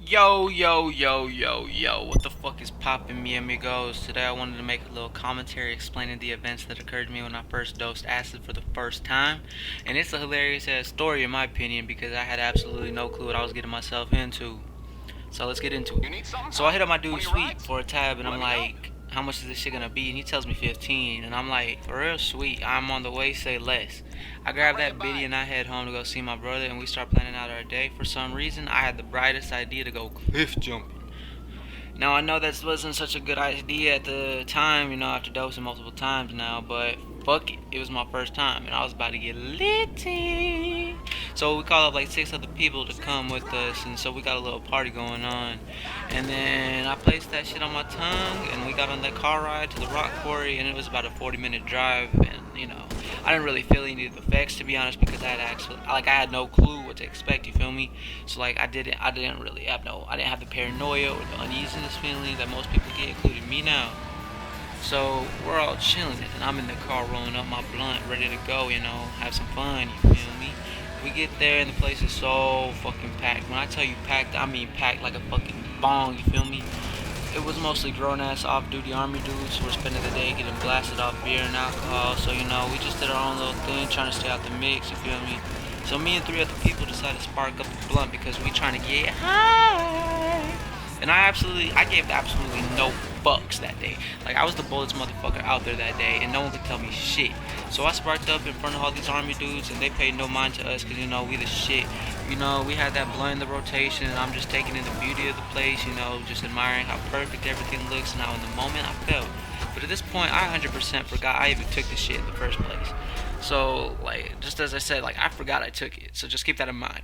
Yo, what the fuck is poppin', me amigos? Today I wanted to make a little commentary explaining the events that occurred to me when I first dosed acid for the first time. And it's a hilarious ass story in my opinion because I had absolutely no clue what I was getting myself into. So let's get into it. So I hit up my dude Sweet for a tab and I'm like, how much is this shit gonna be? And he tells me 15. And I'm like, for real, Sweet, I'm on the way, say less. I grabbed that biddy and I head home to go see my brother and we start planning out our day. For some reason, I had the brightest idea to go cliff jumping. Now I know that wasn't such a good idea at the time, after dosing multiple times now, but fuck it. It was my first time and I was about to get litty. So we called up like 6 other people to come with us and so we got a little party going on. And then I placed that shit on my tongue and we got on that car ride to the rock quarry and it was about a 40-minute drive and I didn't really feel any of the effects to be honest because I had no clue what to expect, you feel me? So like I didn't really have I didn't have the paranoia or the uneasiness feeling that most people get, including me now. So we're all chilling and I'm in the car rolling up my blunt, ready to go, have some fun, you feel me? We get there and the place is so fucking packed. When I tell you packed, I mean packed like a fucking bong, you feel me? It was mostly grown-ass off-duty army dudes who were spending the day getting blasted off beer and alcohol. So, we just did our own little thing, trying to stay out the mix, you feel me? So me and 3 other people decided to spark up the blunt because we trying to get high. And I gave absolutely no fucks that day. Like, I was the boldest motherfucker out there that day, and no one could tell me shit. So I sparked up in front of all these army dudes, and they paid no mind to us, because, we the shit. We had that blunt in the rotation, and I'm just taking in the beauty of the place, just admiring how perfect everything looks. Now, in the moment, I felt. But at this point, I 100% forgot I even took the shit in the first place. So, like, just as I said, like, I forgot I took it. So just keep that in mind.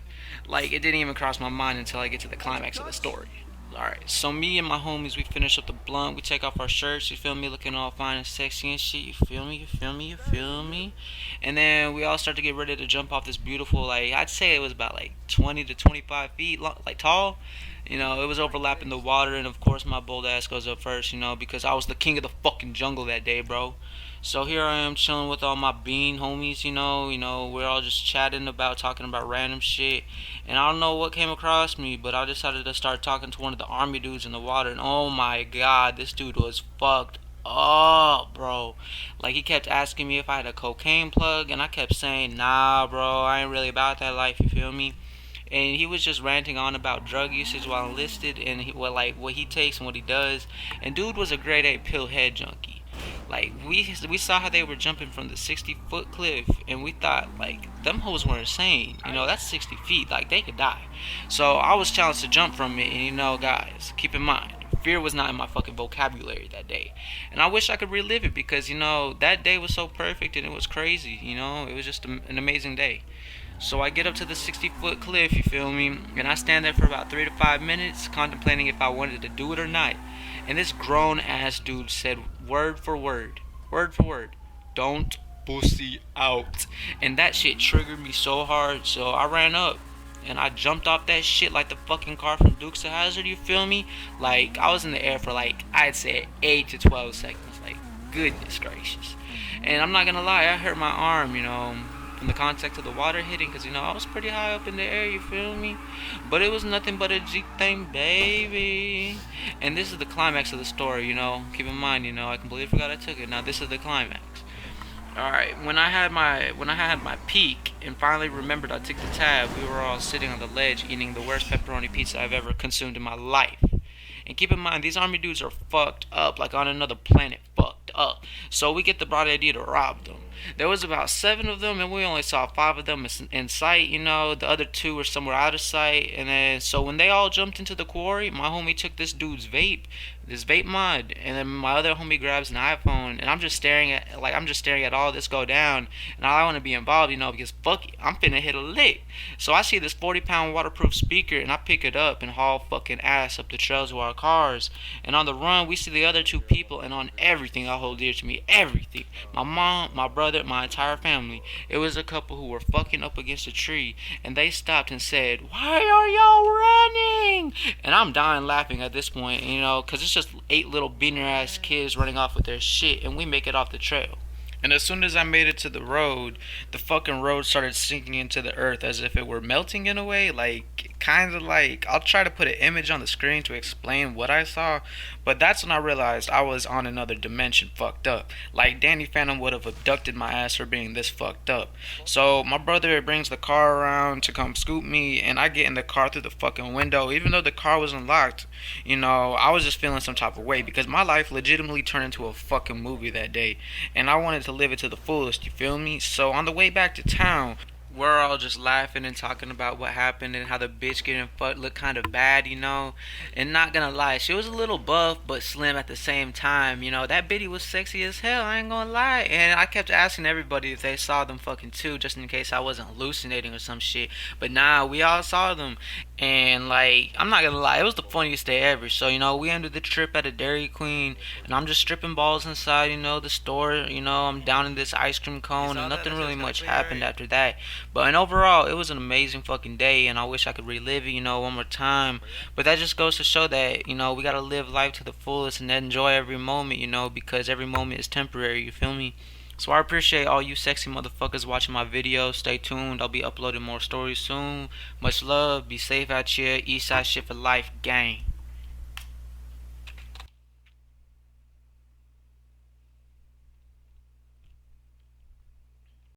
Like, it didn't even cross my mind until I get to the climax of the story. Alright, so me and my homies, we finish up the blunt, we take off our shirts, you feel me, looking all fine and sexy and shit, you feel me, you feel me, you feel me? And then we all start to get ready to jump off this beautiful, like, I'd say it was about like 20 to 25 feet, like, tall. It was overlapping the water, and of course my bold ass goes up first, because I was the king of the fucking jungle that day, bro. So here I am chilling with all my bean homies, we're all just talking about random shit. And I don't know what came across me, but I decided to start talking to one of the army dudes in the water. And oh my god, this dude was fucked up, bro. Like, he kept asking me if I had a cocaine plug, and I kept saying, nah, bro, I ain't really about that life, you feel me? And he was just ranting on about drug usage while enlisted and what he takes and what he does. And dude was a grade A pill head junkie. Like, we saw how they were jumping from the 60-foot cliff, and we thought, like, them hoes were insane. That's 60 feet. Like, they could die. So I was challenged to jump from it, and guys, keep in mind, fear was not in my fucking vocabulary that day. And I wish I could relive it because, that day was so perfect and it was crazy. It was just an amazing day. So I get up to the 60-foot cliff, you feel me, and I stand there for about 3 to 5 minutes contemplating if I wanted to do it or not. And this grown ass dude said word for word, don't pussy out. And that shit triggered me so hard, so I ran up and I jumped off that shit like the fucking car from Dukes of Hazzard, you feel me? Like, I was in the air for like, I'd say 8 to 12 seconds, like, goodness gracious. And I'm not gonna lie, I hurt my arm, in the context of the water hitting, because I was pretty high up in the air, you feel me? But it was nothing but a G thing, baby. And this is the climax of the story, keep in mind, I completely forgot I took it. Now this is the climax. Alright, when I had my peak and finally remembered I took the tab, we were all sitting on the ledge eating the worst pepperoni pizza I've ever consumed in my life. And keep in mind, these army dudes are fucked up, like on another planet, fucked up. So we get the broad idea to rob them. There was about 7 of them, and we only saw 5 of them in sight. The other 2 were somewhere out of sight. And then, so when they all jumped into the quarry, my homie took this dude's this vape mod, and then my other homie grabs an iPhone, and I'm just staring at all this go down, and I want to be involved, because fuck it, I'm finna hit a lick. So I see this 40-pound waterproof speaker, and I pick it up and haul fucking ass up the trails of our cars. And on the run, we see the other 2 people, and on everything I hold dear to me, everything, my mom, my brother, my entire family, it was a couple who were fucking up against a tree, and they stopped and said, "Why are y'all running?" And I'm dying laughing at this point, because it's just 8 little beaner ass kids running off with their shit, and we make it off the trail. And as soon as I made it to the road, the fucking road started sinking into the earth as if it were melting in a way. Like, kind of like, I'll try to put an image on the screen to explain what I saw, but that's when I realized I was on another dimension fucked up. Like Danny Phantom would have abducted my ass for being this fucked up. So my brother brings the car around to come scoop me, and I get in the car through the fucking window. Even though the car was unlocked, I was just feeling some type of way because my life legitimately turned into a fucking movie that day, and I wanted to live it to the fullest, you feel me? So on the way back to town, we're all just laughing and talking about what happened and how the bitch getting fucked looked kind of bad. And not gonna lie, she was a little buff but slim at the same time. That bitty was sexy as hell, I ain't gonna lie. And I kept asking everybody if they saw them fucking too, just in case I wasn't hallucinating or some shit. But nah, we all saw them. And like, I'm not gonna lie, it was the funniest day ever. So, we ended the trip at a Dairy Queen, and I'm just stripping balls inside, the store. I'm down in this ice cream cone, and nothing really much happened after that. But and overall, it was an amazing fucking day, and I wish I could relive it, one more time. But that just goes to show that, we gotta live life to the fullest and enjoy every moment, because every moment is temporary, you feel me? So I appreciate all you sexy motherfuckers watching my videos. Stay tuned, I'll be uploading more stories soon. Much love, be safe out here, Eastside shit for life, gang.